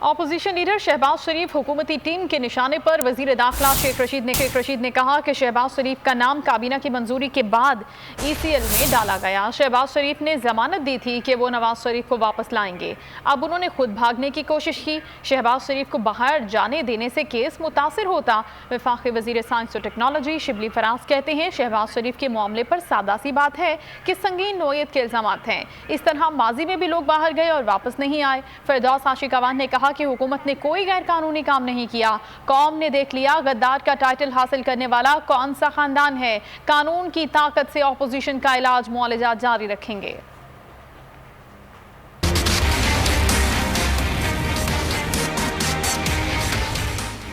Opposition leader Shahbaz शरीफ हुकूमती team के निशाने पर वजीर दाखिला शेख रशीद ने कहा कि शहबाज शरीफ का नाम काबीना की मंजूरी के बाद ECL में डाला गया। शहबाज शरीफ ने जमानत दी थी कि वो नवाज शरीफ को वापस लाएंगे, अब उन्होंने खुद भागने की कोशिश की। शहबाज शरीफ को बाहर जाने देने से केस मुतासिर होता। वफाकी वजीर साइंस और टेक्नोलॉजी शिबली फराज कहते हैं शहबाज शरीफ के मामले पर सादा सी बात है कि संगीन नोयत के इल्जामात हैं। इस तरह माजी में भी लोग बाहर गए और वापस नहीं आए। फिरदौस आशिकावान ने कहा कि हुकूमत ने कोई गैर कानूनी काम नहीं किया। कौम ने देख लिया गद्दार का टाइटल हासिल करने वाला कौन सा खानदान है। कानून की ताकत से अपोजिशन का इलाज मुआलजा जारी रखेंगे।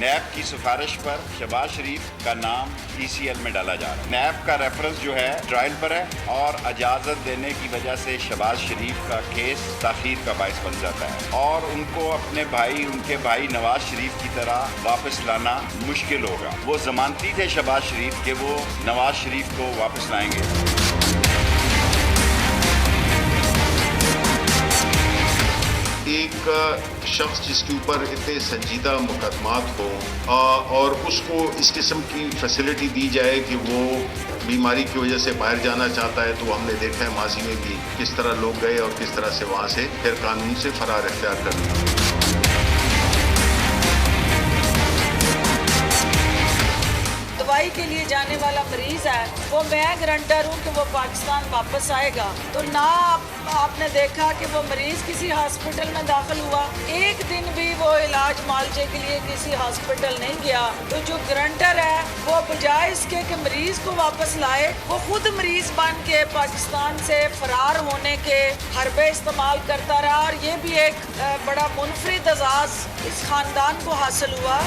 नैब की सिफारिश पर शहबाज शरीफ का नाम ECL में डाला जा रहा है। नैब का रेफरेंस जो है ट्रायल पर है और इजाज़त देने की वजह से शहबाज शरीफ का केस ताख़ीर का बायस बन जाता है और उनको अपने भाई, उनके भाई नवाज शरीफ की तरह वापस लाना मुश्किल होगा। वो ज़मानती थे शहबाज शरीफ के वो नवाज शरीफ को वापस लाएंगे। एक शख्स जिसके ऊपर इतने संजीदा मुकदमात हो और उसको इस किस्म की फैसिलिटी दी जाए कि वो बीमारी की वजह से बाहर जाना चाहता है, तो हमने देखा है माजी में भी किस तरह लोग गए और किस तरह से वहाँ से फिर कानून से फरार इख्तियार कर लिया। दवाई के लिए जाने वाला मरीज है, वो मैं गारंटर हूँ कि वो पाकिस्तान वापस आएगा। तो ना आपने देखा कि वो मरीज किसी हॉस्पिटल में दाखिल हुआ, एक दिन भी वो इलाज मुआवजे के लिए किसी हॉस्पिटल नहीं गया। तो जो गारंटर है वो बजाय इसके कि मरीज को वापस लाए, वो खुद मरीज बन के पाकिस्तान से फरार होने के हरबे इस्तेमाल करता रहा। और ये भी एक बड़ा मुनफरिद एजाज़ इस खानदान को हासिल हुआ।